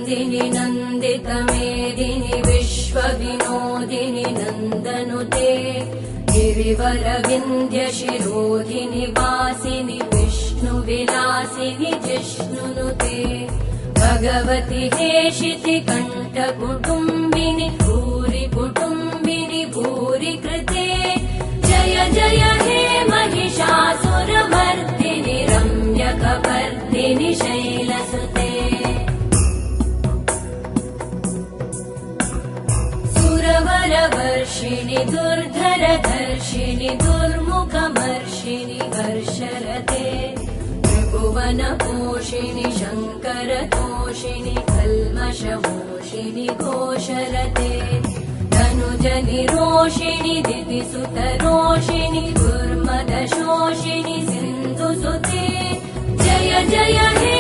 नन्दिनि नन्दितमेदिनि विश्वविनोदिनि नन्दनुते गिरिवरविन्ध्यशिरोधिनि वासिनि विष्णुविलासिनि जिष्णुनुते भगवति हेशिति कण्ठकुटुम्बिनि भूरि कुटुम्बिनि भूरि कृते जय जय हे महिषासुरमर्दिनि रम्यकपर्दिनि शैलसुते सुरवरवर्षिणि दुर्धरधर्षिणि दुर्मुखमर्षिणि हर्षरते त्रिभुवनपोषिणि शङ्करतोषिणि कल्मषमोषिणि घोषरते धनुजनिरोषिणि दितिसुतरोषिणि दुर्मदशोषिणि सिन्धुसुते जय जय हे